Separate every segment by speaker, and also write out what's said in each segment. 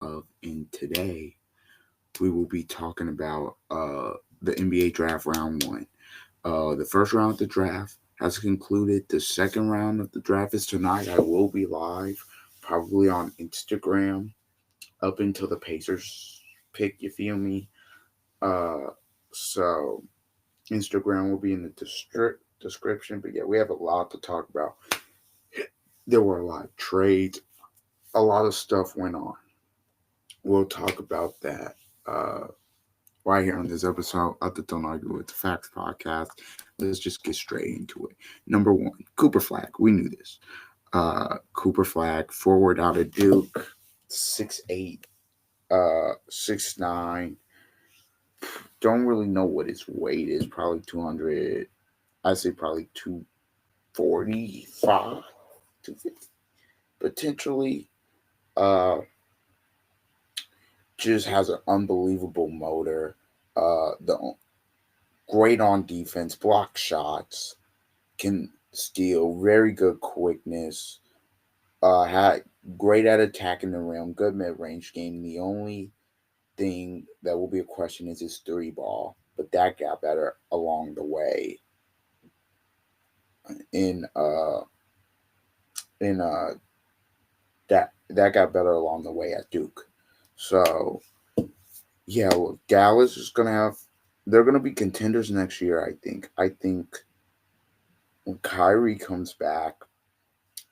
Speaker 1: And today we will be talking about the NBA draft round one. The first round of the draft has concluded. The second round of the draft is tonight. I will be live, probably on Instagram, up until the Pacers pick. You feel me? Uh, so Instagram will be in the description. But yeah, we have a lot to talk about. There were a lot of trades. A lot of stuff went on. We'll talk about that right here on this episode of the Don't Argue with the Facts podcast. Let's just get straight into it. Number one, Cooper Flag. We knew this. Cooper Flag, forward out of Duke, 6'8", 6'9". Don't really know what his weight is. Probably 200. I'd say probably 245, 250, potentially. Uh, just has an unbelievable motor. The great on defense, block shots, can steal, very good quickness. Had great at attacking the rim, good mid range game. The only thing that will be a question is his three ball, but that got better along the way. In uh in that got better along the way at Duke. So yeah, well, Dallas is gonna have they're gonna be contenders next year. I think when Kyrie comes back,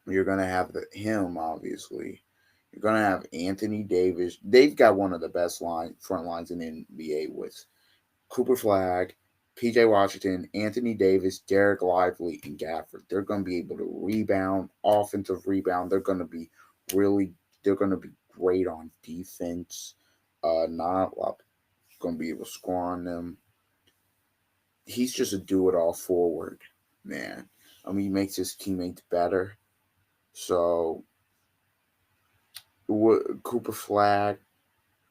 Speaker 1: you're gonna have him obviously. You're gonna have Anthony Davis. They've got one of the best front lines in the NBA with Cooper Flag, PJ Washington, Anthony Davis, Derek Lively, and Gafford. They're gonna be able to rebound, offensive rebound. Really they're gonna be great on defense. Not a lot gonna be able to score on them. He's just a do it all forward, man. I mean, he makes his teammates better. So Cooper Flag.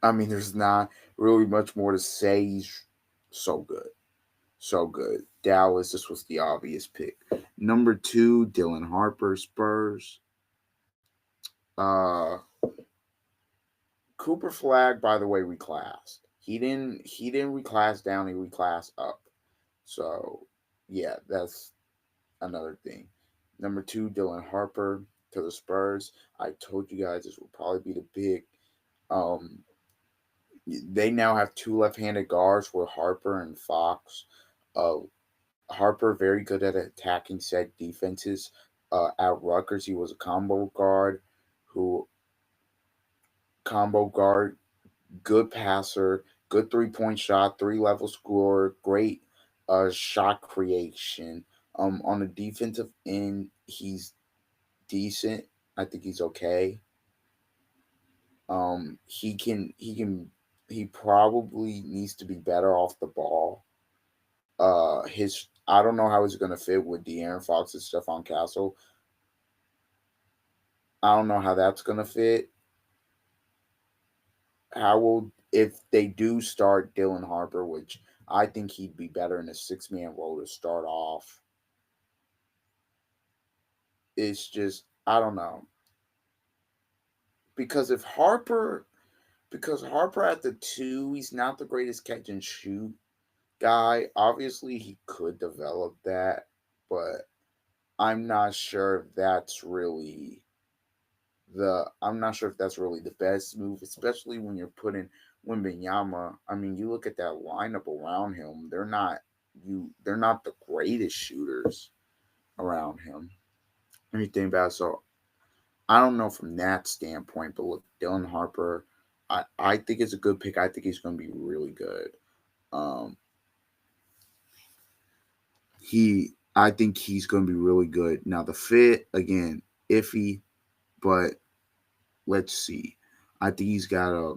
Speaker 1: I mean, there's not really much more to say. He's so good, so good. Dallas. This was the obvious pick. Number two, Dylan Harper, Spurs. Uh, Cooper Flag, by the way, reclassed. He didn't reclass down. He reclassed up. So yeah, that's another thing. Number two, Dylan Harper to the Spurs. I told you guys this will probably be the big. Um, they now have two left-handed guards with Harper and Fox. Uh, Harper very good at attacking set defenses. At Rutgers, he was a who combo guard, good passer, good 3-point shot, three-level scorer, great shot creation. On the defensive end, he's decent. I think he's okay. He probably needs to be better off the ball. His I don't know how he's gonna fit with De'Aaron Fox and Stephon Castle. I don't know how that's gonna fit. How will if they do start Dylan Harper, which I think he'd be better in a 6-man role to start off. It's just I don't know because if Harper because Harper at the two, he's not the greatest catch and shoot guy. Obviously, he could develop that, but I'm not sure if that's really I'm not sure if that's really the best move, especially when you're putting Wimbenyama. I mean, you look at that lineup around him; they're not the greatest shooters around him. Anything bad? So I don't know from that standpoint, but look, Dylan Harper, I think it's a good pick. I think he's going to be really good. Um, I think he's going to be really good. Now the fit again, iffy, but let's see. I think he's got a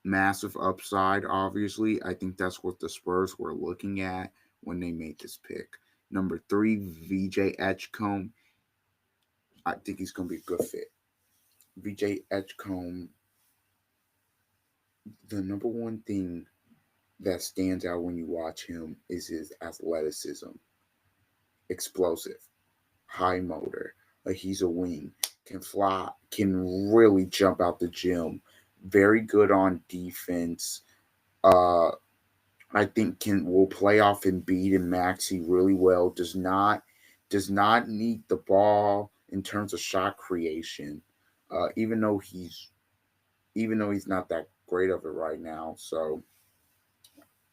Speaker 1: massive upside. Obviously, I think that's what the Spurs were looking at when they made this pick. Number three, VJ Edgecombe. I think he's going to be a good fit. VJ Edgecombe. The number one thing that stands out when you watch him is his athleticism, explosive, high motor. Like he's a wing, can fly, can really jump out the gym. very good on defense. Uh, I think can will play off Embiid and Maxi really well. Does not need the ball in terms of shot creation, even though he's not that great of it right now. So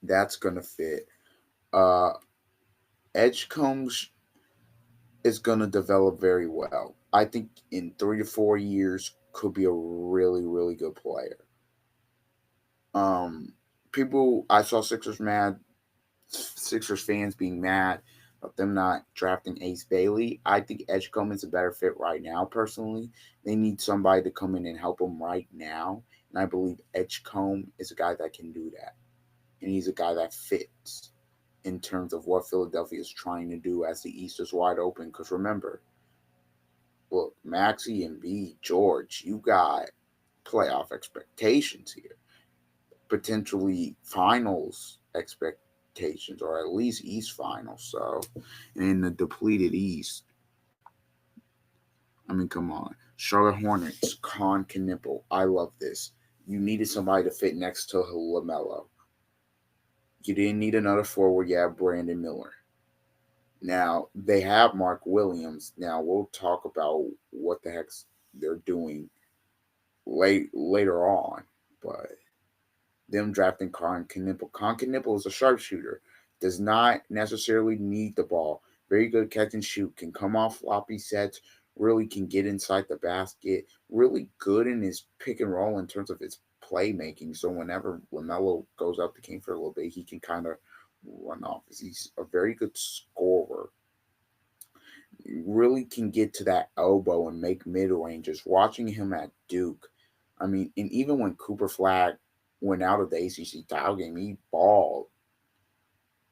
Speaker 1: that's gonna fit. Uh, Edgecombe is gonna develop very well. I think in 3 to 4 years could be a really really good player. Um, people I saw Sixers fans being mad about them not drafting Ace Bailey. I think Edgecombe is a better fit right now, personally. They need somebody to come in and help them right now. And I believe Edgecombe is a guy that can do that. And he's a guy that fits in terms of what Philadelphia is trying to do as the East is wide open. Because remember, look, Maxi and B, George, you got playoff expectations here, potentially finals expectations, or at least East finals. So, in the depleted East, I mean, come on. Charlotte Hornets, Con Knipple. I love this. You needed somebody to fit next to LaMelo. You didn't need another forward. You have Brandon Miller. Now, they have Mark Williams. Now, we'll talk about what the heck they're doing later on. But them drafting Con Knipple. Con Knipple is a sharpshooter. Does not necessarily need the ball. Very good catch and shoot. Can come off floppy sets. Really can get inside the basket. Really good in his pick and roll in terms of his playmaking. So whenever LaMelo goes up the game for a little bit, he can kind of run off. He's a very good scorer. Really can get to that elbow and make mid ranges. Watching him at Duke, I mean, and even when Cooper Flag went out of the ACC title game, he balled.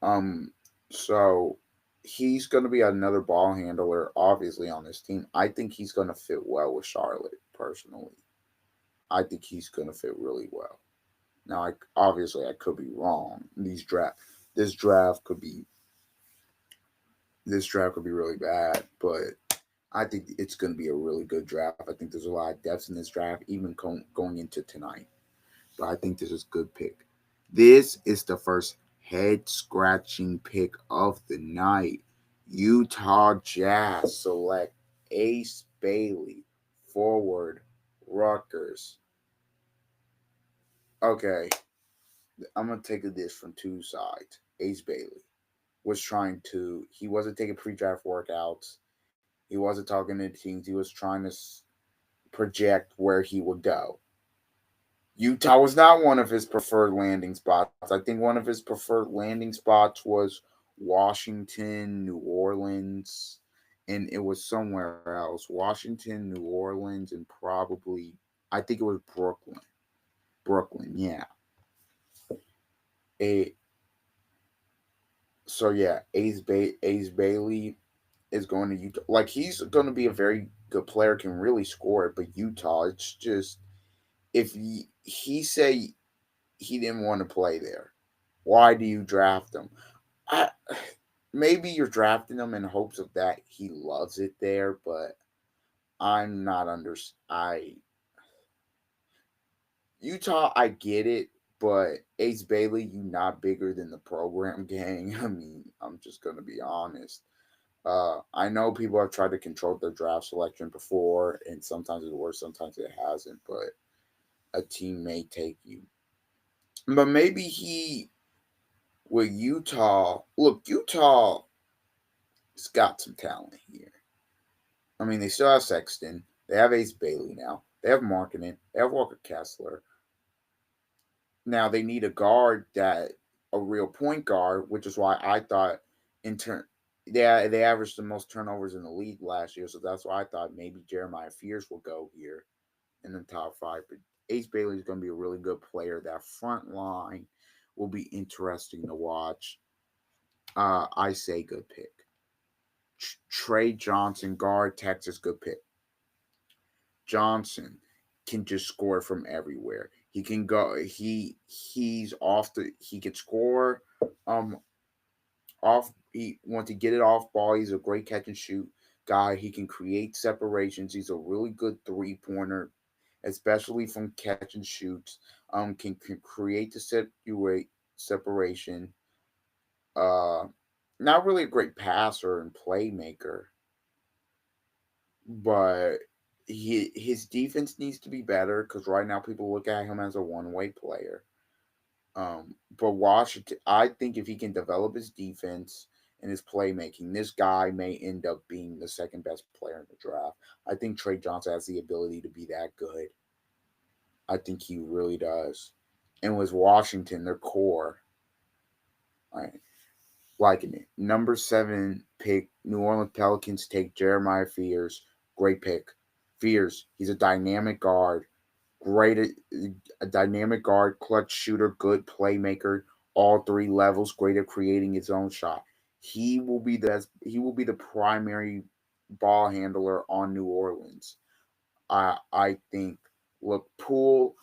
Speaker 1: Um, so he's going to be another ball handler, obviously, on this team. I think he's going to fit well with Charlotte, personally. I think he's going to fit really well. Now, obviously, I could be wrong. This draft could be this draft could be really bad, but I think it's going to be a really good draft. I think there's a lot of depth in this draft, even going into tonight. But I think this is a good pick. This is the first head scratching pick of the night. Utah Jazz select Ace Bailey, forward, Rutgers. Okay, I'm gonna take this from two sides. Ace Bailey he wasn't taking pre-draft workouts. He wasn't talking to teams. He was trying to project where he would go. Utah was not one of his preferred landing spots. I think one of his preferred landing spots was Washington, New Orleans, and it was somewhere else. Washington, New Orleans, and probably I think it was Brooklyn. Brooklyn, yeah. A so yeah, Ace Bailey is going to Utah. Like he's going to be a very good player, can really score it. But Utah, it's just if he say he didn't want to play there, why do you draft him? I maybe you're drafting him in hopes of that he loves it there, but I'm not under I Utah. I get it, but Ace Bailey, you not bigger than the program gang. I mean, I'm just gonna be honest. I know people have tried to control their draft selection before, and sometimes it works, sometimes it hasn't. But a team may take you, but maybe he with Utah. Look, Utah has got some talent here. I mean, they still have Sexton. They have Ace Bailey now. They have Markkinen. They have Walker Kessler. Now they need a real point guard, which is why I thought in turn they averaged the most turnovers in the league last year, so that's why I thought maybe Jeremiah Fears will go here in the top five. But Ace Bailey is going to be a really good player. That front line will be interesting to watch. I say good pick. Trey Johnson, guard, Texas, good pick. Johnson can just score from everywhere. He can go. He can score. Um, off. He want to get it off ball. He's a great catch and shoot guy. He can create separations. He's a really good 3 pointer. especially from catch and shoots. Can create the separation. Uh, Not really a great passer and playmaker, but his defense needs to be better because right now people look at him as a one-way player. But Washington, I think if he can develop his defense and his playmaking, this guy may end up being the second best player in the draft. I think Trey Johnson has the ability to be that good. I think he really does. And with Washington, their core, I liking it. Number 7 pick, New Orleans Pelicans take Jeremiah Fears. Great pick. Fears, he's a dynamic guard. Great, a dynamic guard, clutch shooter, good playmaker, all three levels, great at creating his own shot. He will be the primary ball handler on New Orleans. I think. Look, Poole,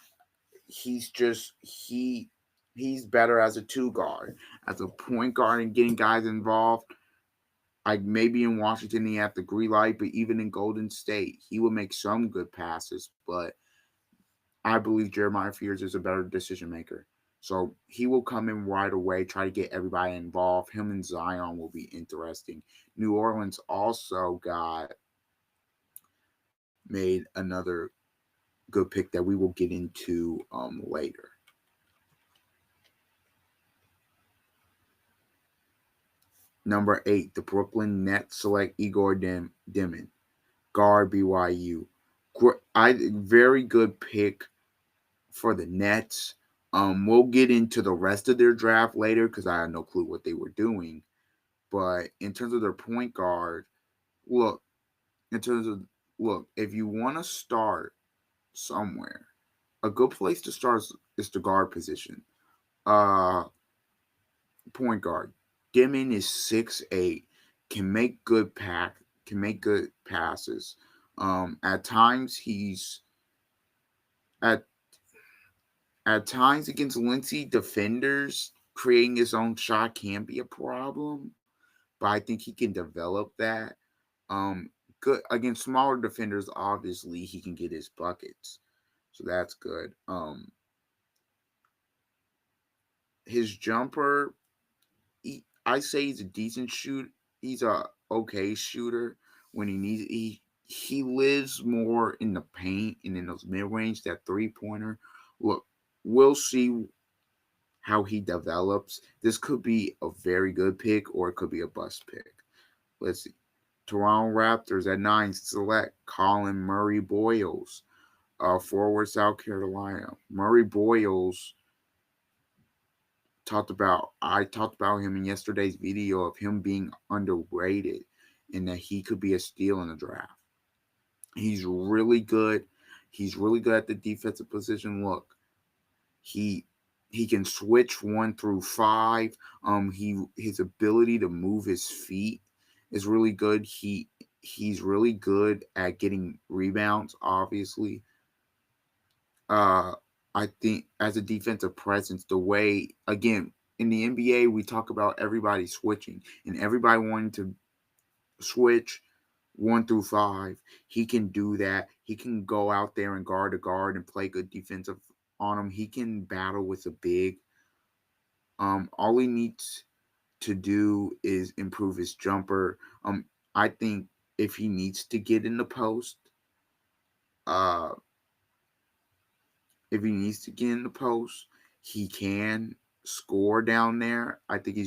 Speaker 1: he's just he's better as a two guard, as a point guard, and getting guys involved. Like maybe in Washington he had the green light, but even in Golden State, he would make some good passes. But I believe Jeremiah Fears is a better decision maker. So he will come in right away, try to get everybody involved. Him and Zion will be interesting. New Orleans also got made another good pick that we will get into later. Number 8, the Brooklyn Nets select Igor Dimon, guard BYU. Very good pick for the Nets. We'll get into the rest of their draft later because I had no clue what they were doing. But in terms of their point guard, look, in terms of look, if you want to start somewhere, a good place to start is the guard position. Uh, Point guard. Dimon is 6'8", can make good can make good passes. At times at at times against Lindsay defenders, creating his own shot can be a problem, but I think he can develop that. Um, Good against smaller defenders. Obviously, he can get his buckets, so that's good. His jumper, I say he's a decent shoot. He's a okay shooter when he needs. He lives more in the paint and in those mid range. That 3-pointer. Look, we'll see how he develops. This could be a very good pick or it could be a bust pick. Let's see. Toronto Raptors at 9 select Colin Murray Boyles, forward South Carolina. Murray Boyles I talked about him in yesterday's video of him being underrated and that he could be a steal in the draft. He's really good. He's really good at the defensive position. Look, he he can switch 1 through 5. His ability to move his feet is really good. He's really good at getting rebounds, obviously. uh I think as a defensive presence, the way again in the NBA we talk about everybody switching and everybody wanting to switch 1 through 5. He can do that. He can go out there and guard a guard and play good defensive on him. He can battle with a big. All he needs to do is improve his jumper. I think if he needs to get in the post, uh, if he needs to get in the post, he can score down there. I think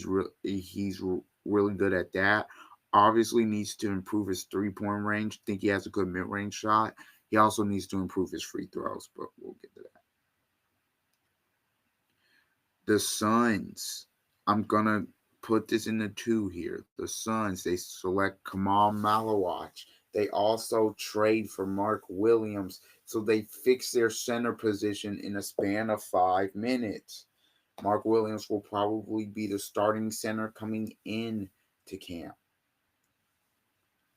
Speaker 1: really good at that. Obviously, needs to improve his 3-point range. Think he has a good mid range shot. He also needs to improve his free throws, but we'll get to that. The Suns. I'm gonna put this in the 2 here. The Suns. They select Kamal Malawach. They also trade for Mark Williams, so they fix their center position in a span of 5 minutes. Mark Williams will probably be the starting center coming in to camp.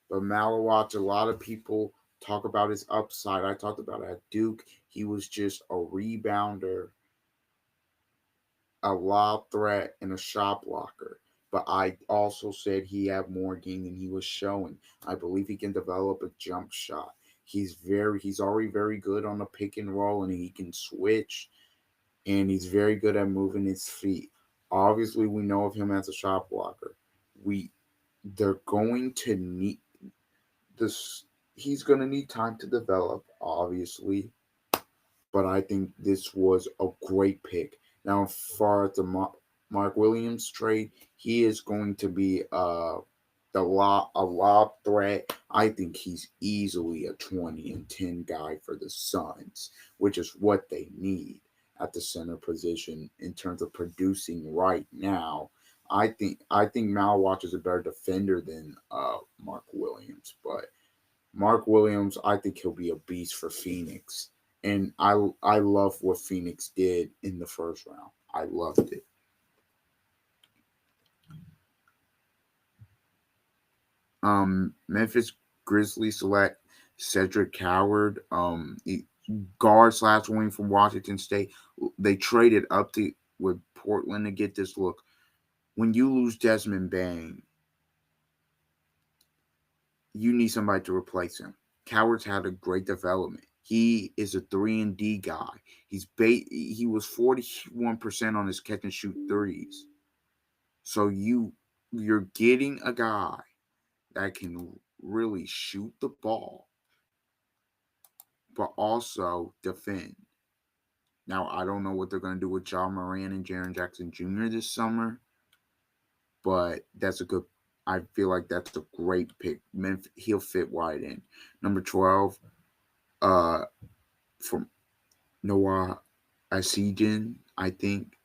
Speaker 1: But Malawach, a lot of people talk about his upside. I talked about it at Duke. He was just a rebounder, a lob threat, and a shot blocker. But I also said he had more game than he was showing. I believe he can develop a jump shot. He's already very good on the pick and roll, and he can switch, and he's very good at moving his feet. Obviously, we know of him as a shot blocker. We They're going to need this. He's going to need time to develop, obviously, but I think this was a great pick. Now, as far as the Mark Williams trade, he is going to be a lob threat. I think he's easily a 20 and 10 guy for the Suns, which is what they need at the center position in terms of producing right now. I think Mal Watch is a better defender than Mark Williams, but Mark Williams, I think he'll be a beast for Phoenix. And I love what Phoenix did in the first round. I loved it. Memphis Grizzlies select Cedric Coward, guard slash wing from Washington State. They traded up to with Portland to get this look. When you lose Desmond Bain, you need somebody to replace him. Coward's had a great development. He is a 3 and D guy. He was 41% on his catch and shoot threes. So you're getting a guy that can really shoot the ball, but also defend. Now I don't know what they're gonna do with John Moran and Jaren Jackson Jr. this summer, but that's a good. I feel like that's a great pick. He'll fit right in. Number 12, uh, from Noah Asijan, I think.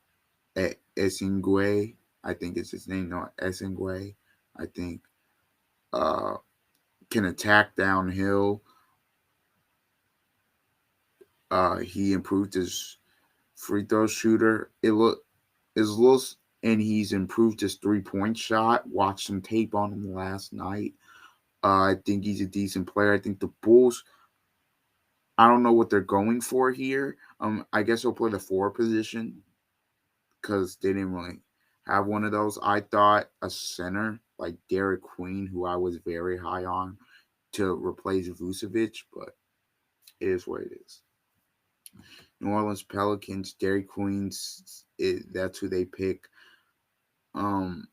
Speaker 1: Esingwe, I think it's his name. No, Esingwe, I think. Uh, can attack downhill. He improved his free throw shooter. Is little, and he's improved his 3 point shot. Watched some tape on him last night. I think he's a decent player. I think the Bulls. I don't know what they're going for here. I guess he'll play the 4 position because they didn't really have one of those. I thought a center like Derek Queen, who I was very high on, to replace Vucevic, but it is what it is. New Orleans Pelicans, Derek Queen's, that's who they pick. Um,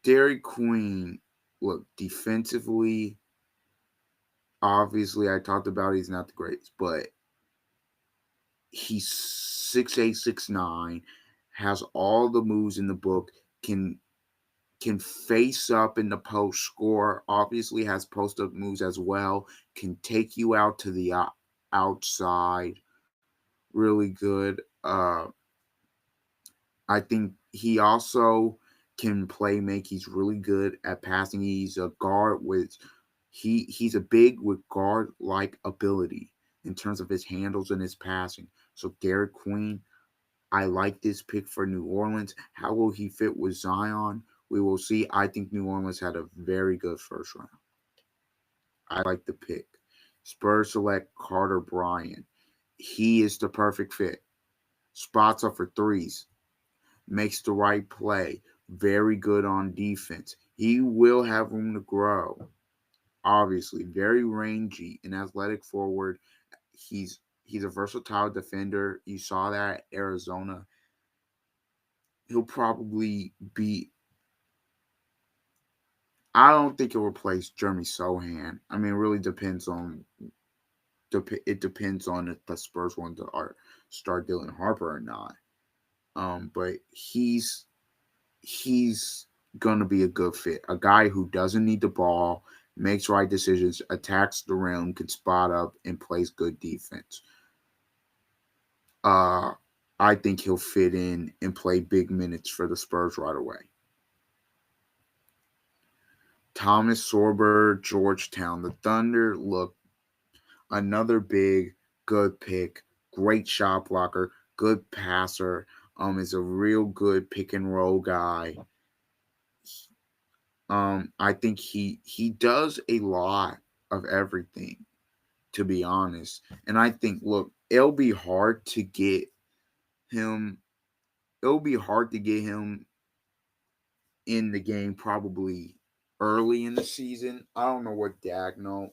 Speaker 1: Derek Queen, look, defensively, obviously, I talked about he's not the greatest, but he's 6'8", 6'9", has all the moves in the book, can face up in the post, score, obviously has post up moves as well, can take you out to the outside, really good. I think he also can play make. He's really good at passing. He's a guard with he's a big with guard like ability in terms of his handles and his passing. So Derek Queen, I like this pick for New Orleans. How will he fit with Zion? We will see. I think New Orleans had a very good first round. I like the pick. Spurs select Carter Bryant. He is the perfect fit. Spots up for threes. Makes the right play. Very good on defense. He will have room to grow. Obviously, very rangy and athletic forward. He's he's a versatile defender. You saw that at Arizona. He'll probably be. I don't think he'll replace Jeremy Sohan. I mean, it really depends on. It depends on if the Spurs want to start Dylan Harper or not. But he's gonna be a good fit. A guy who doesn't need the ball, makes right decisions, attacks the rim, can spot up, and plays good defense. Uh, I think he'll fit in and play big minutes for the Spurs right away. Thomas Sorber, Georgetown. The Thunder look another big, good pick. Great shot blocker, good passer. Is a real good pick and roll guy. I think he does a lot of everything, to be honest. And I think, look, him. It'll be hard to get him in the game probably early in the season. I don't know what Dagno.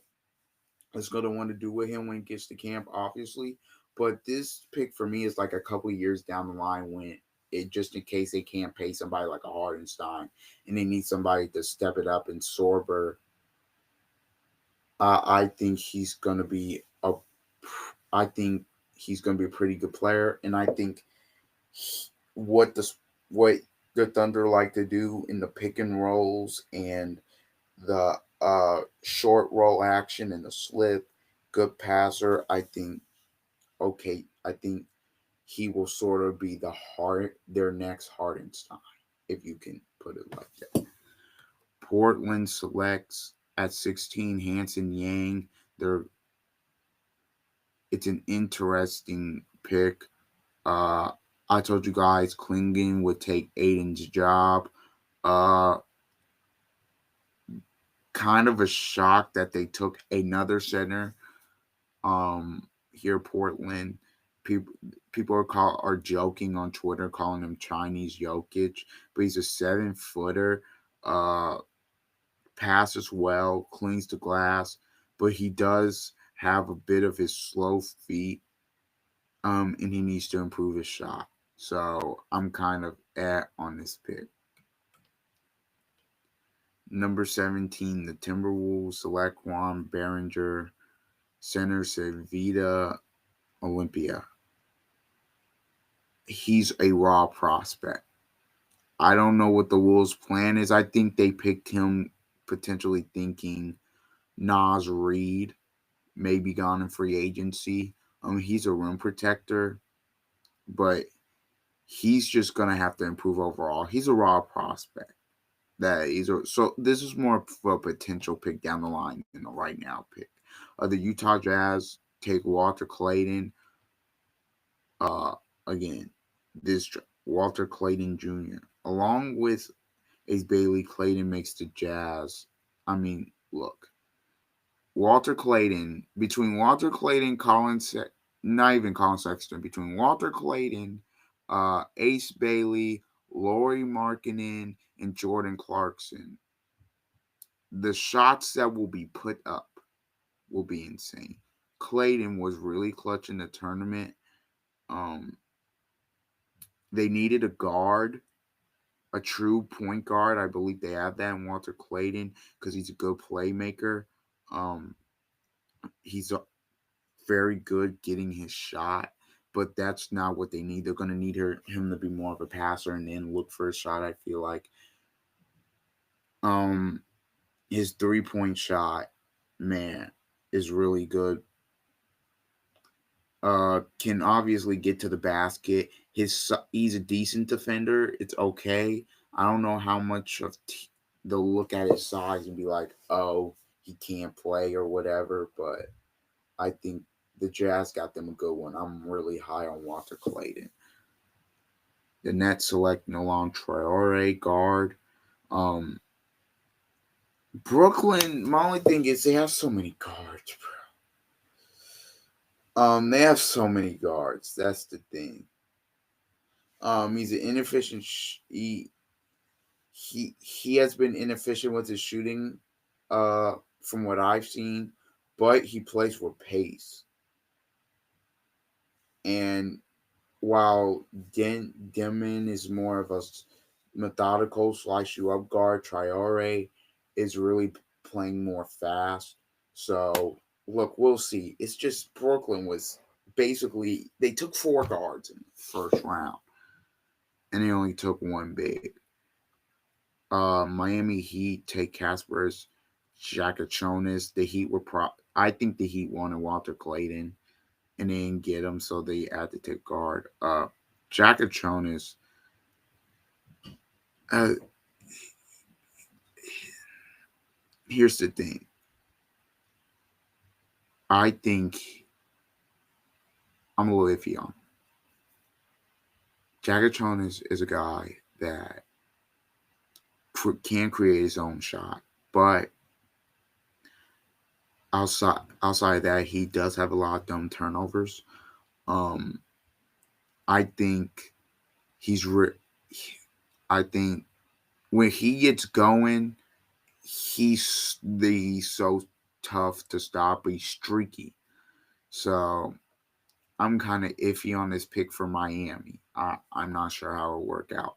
Speaker 1: is going to want to do with him when he gets to camp, obviously. But this pick for me is like a couple years down the line when it just in case they can't pay somebody like a Hardenstein and they need somebody to step it up. And Sorber, I think he's going to be a, I think he's going to be a pretty good player, and I think what what the Thunder like to do in the pick and rolls and the short roll action and the slip, good passer. I think he will sort of be their next Hardenstein, if you can put it like that. Portland selects at 16 Hanson Yang. They're It's an interesting pick. Uh, I told you guys Klingen would take Aiden's job. Uh, Kind of a shock that they took another center. Um, Here Portland, people are joking on Twitter calling him Chinese Jokic, but he's a 7-footer. Uh, Passes well, cleans the glass, but he does have a bit of his slow feet. And he needs to improve his shot. So I'm kind of on this pick. Number 17, the Timberwolves select Juan Behringer, center Sevita Olympia. He's a raw prospect. I don't know what the Wolves' plan is. I think they picked him potentially thinking Naz Reid may be gone in free agency. He's a rim protector, but he's just gonna have to improve overall. He's a raw prospect. So this is more of a potential pick down the line than a right now pick. The Utah Jazz take Walter Clayton. Uh, Again, this Walter Clayton Jr. along with Ace Bailey. Clayton makes the Jazz. I mean, look, Walter Clayton between Walter Clayton, not even Colin Sexton, between Walter Clayton, Ace Bailey, Lauri Markkanen, and Jordan Clarkson, the shots that will be put up will be insane. Clayton was really clutch in the tournament. Um, they needed a guard, a true point guard. I believe they have that in Walter Clayton because he's a good playmaker. Um, he's very good getting his shot, but that's not what they need. They're going to need him to be more of a passer and then look for a shot. I feel like um his 3-point shot, man, is really good. Can obviously get to the basket. He's a decent defender. It's okay. I don't know how much of they'll look at his size and be like, oh, he can't play or whatever. But I think the Jazz got them a good one. I'm really high on Walter Clayton. The Nets select Nolan Traore, guard. Um, Brooklyn. My only thing is they have so many guards, bro. They have so many guards. That's the thing. He's an inefficient. He has been inefficient with his shooting, from what I've seen, but he plays with pace. And while Denman is more of a methodical slice you up guard, Traore is really playing more fast. So look, we'll see. It's just Brooklyn was basically they took 4 guards in the first round, and they only took one big. Miami Heat take Kasparas Jakachonis. The Heat I think the Heat wanted Walter Clayton, and they didn't get him, so they had to take guard. Jakachonis. Uh, Here's the thing. I think I'm a little iffy on. Jakachonis is a guy that can create his own shot, but outside that, he does have a lot of dumb turnovers. Um, I think he's. I think when he gets going, he's so tough to stop, but he's streaky. So I'm kind of iffy on this pick for Miami. I'm not sure how it'll work out.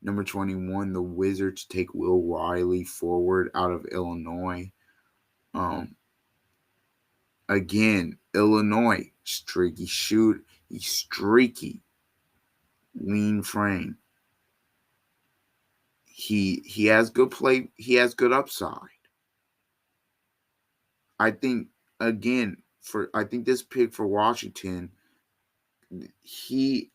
Speaker 1: Number 21, the Wizards take Will Riley forward out of Illinois. Um, Again, Illinois, streaky shoot. He's streaky, lean frame. He has good play. He has good upside. I think again for I think this pick for Washington, he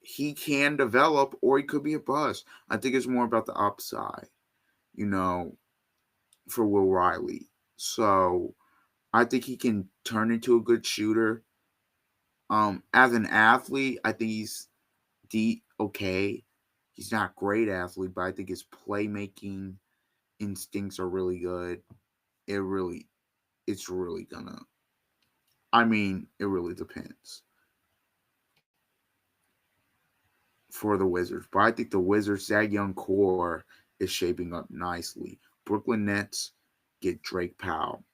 Speaker 1: he can develop or he could be a bust. I think it's more about the upside, you know, for Will Riley. So I think he can turn into a good shooter. As an athlete, I think he's okay. He's not a great athlete, but I think his playmaking instincts are really good. It really, it's really gonna. I mean, it really depends for the Wizards, but I think the Wizards, that young core, is shaping up nicely. Brooklyn Nets get Drake Powell,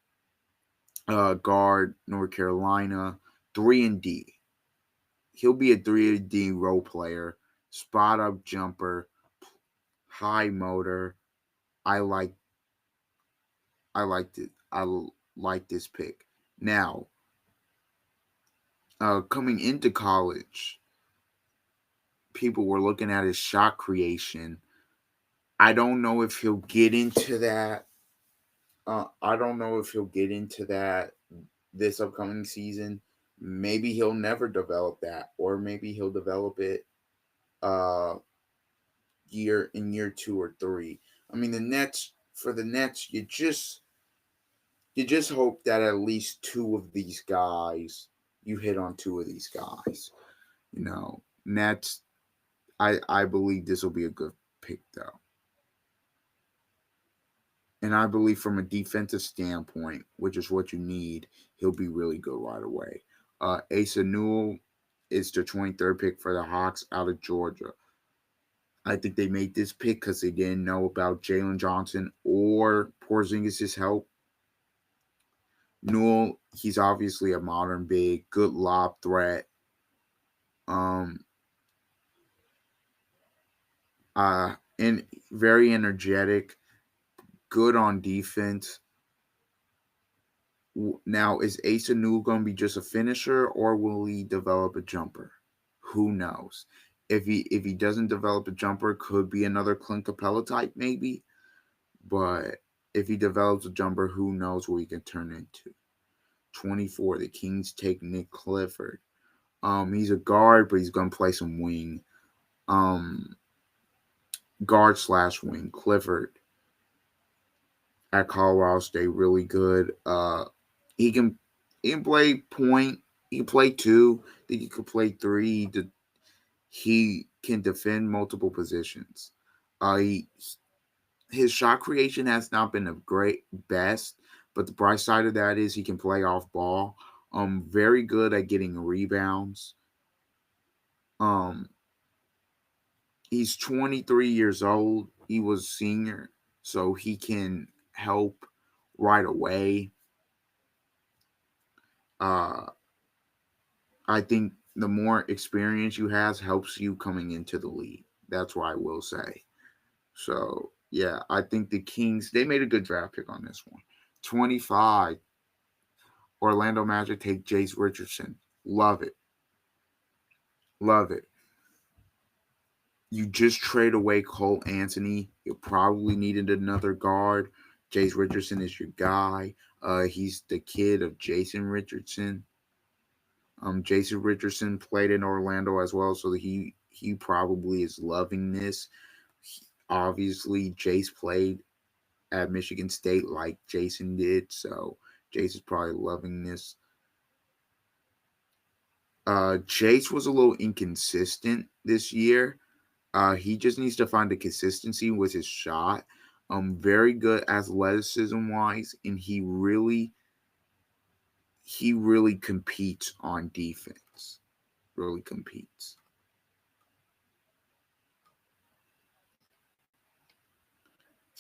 Speaker 1: guard North Carolina, 3 and D. He'll be a 3 and D role player, spot up jumper, high motor. I like I liked it. Like this pick. Now, coming into college, people were looking at his shot creation. I don't know if he'll get into that. I don't know if he'll get into that this upcoming season. Maybe he'll never develop that, or maybe he'll develop it uh year 2 or 3. I mean, the Nets, you just hope that at least two of these guys you hit on two of these guys. Nets. I believe this will be a good pick though, and I believe from a defensive standpoint, which is what you need, he'll be really good right away. Asa Newell is the 23rd pick for the Hawks out of Georgia. I think they made this pick because they didn't know about Jalen Johnson or Porzingis' help. Newell, he's obviously a modern big, good lob threat. Um, and very energetic, good on defense. Now, is Asa Newell going to be just a finisher, or will he develop a jumper? Who knows? If he doesn't develop a jumper, could be another Clint Capella type maybe. But if he develops a jumper, who knows what he can turn into? 24. The Kings take Nick Clifford. He's a guard, but he's gonna play some wing. Um, Guard/wing. Clifford at Colorado State, really good. He can he can play point. He can play two. I think he could play three. He can defend multiple positions. His shot creation has not been the great best, but the bright side of that is he can play off ball. Very good at getting rebounds. Um, he's 23 years old. He was senior, so he can help right away. Uh, I think the more experience you has helps you coming into the league. That's what I will say. So yeah, I think the Kings, they made a good draft pick on this one. 25, Orlando Magic take Jace Richardson. Love it. Love it. You just trade away Cole Anthony. You probably needed another guard. Jace Richardson is your guy. He's the kid of Jason Richardson. Jason Richardson played in Orlando as well, so he probably is loving this. Obviously, Jace played at Michigan State like Jason did, so Jace is probably loving this. Jace was a little inconsistent this year. He just needs to find the consistency with his shot. Very good athleticism wise, and he really competes on defense. Really competes.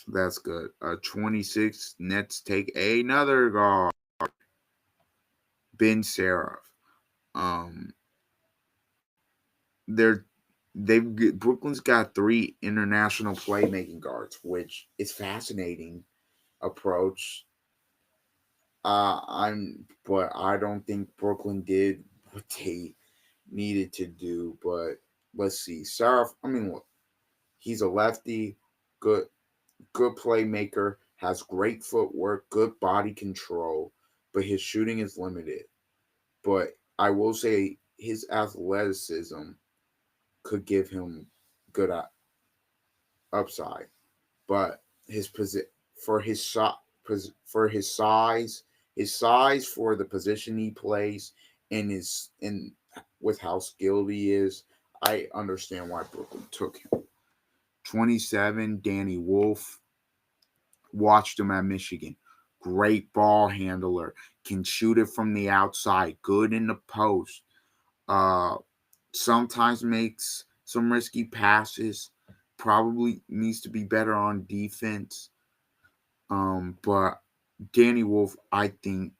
Speaker 1: So that's good. 26, Nets take another guard, Ben Seraph. Um, they're Brooklyn's got three international playmaking guards, which is fascinating approach. But I don't think Brooklyn did what they needed to do. But let's see, Seraph. I mean, look, he's a lefty, good good playmaker, has great footwork, good body control, but his shooting is limited. But I will say his athleticism could give him good upside. But his for his shot for his size for the position he plays, and his and with how skilled he is, I understand why Brooklyn took him. 27, Danny Wolf. Watched him at Michigan. Great ball handler. Can shoot it from the outside. Good in the post. Uh, Sometimes makes some risky passes. Probably needs to be better on defense. But Danny Wolf, I think,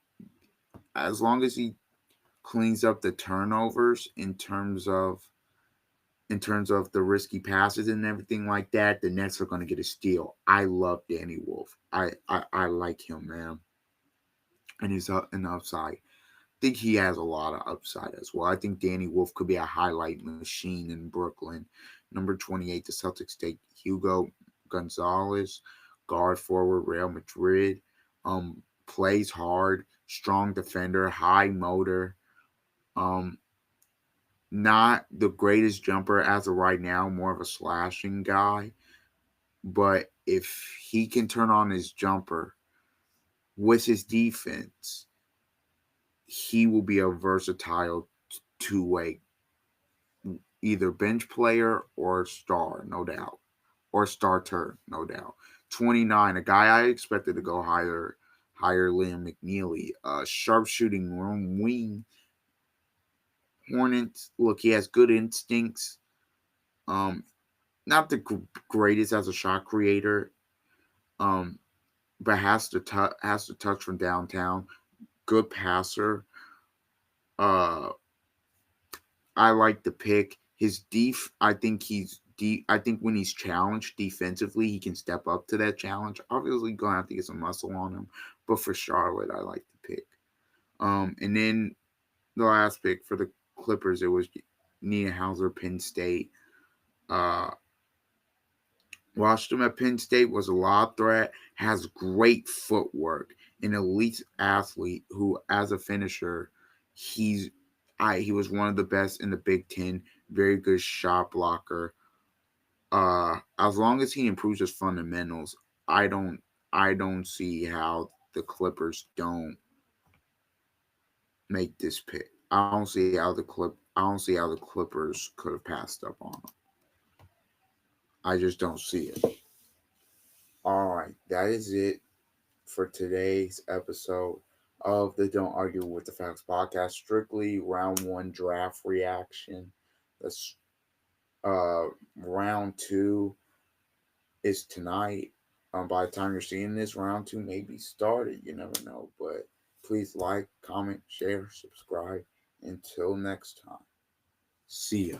Speaker 1: as long as he cleans up the turnovers in terms of the risky passes and everything like that, the Nets are going to get a steal. I love Danny Wolf. I like him, man, and he's an upside. I think he has a lot of upside as well. I think Danny Wolf could be a highlight machine in Brooklyn. Number 28, the Celtics take Hugo Gonzalez, guard forward, Real Madrid. Um, Plays hard, strong defender, high motor. Um, Not the greatest jumper as of right now, more of a slashing guy. But if he can turn on his jumper with his defense, he will be a versatile two-way, either bench player or star, no doubt, or starter, no doubt. 29, a guy I expected to go higher, Liam McNeely, sharpshooting wing. Hornets, look, he has good instincts. Um, Not the greatest as a shot creator, um, but has to touch from downtown. Good passer. Uh, I like the pick. I think he's deep. I think when he's challenged defensively, he can step up to that challenge. Obviously, gonna have to get some muscle on him, but for Charlotte, I like the pick. And then the last pick for the Clippers, it was Hauser, Penn State. Uh, Watched him at Penn State, was a lob threat, has great footwork, an elite athlete who, as a finisher, he's he was one of the best in the Big Ten. Very good shot blocker. As long as he improves his fundamentals, I don't I don't see how the Clippers don't make this pick. I don't see how the Clippers could have passed up on him. I just don't see it. All right, that is it for today's episode of the Don't Argue with the Facts podcast. Strictly round one draft reaction. That's uh round two is tonight. By the time you're seeing this, round two may be started. You never know. But please like, comment, share, subscribe. Until next time. See ya.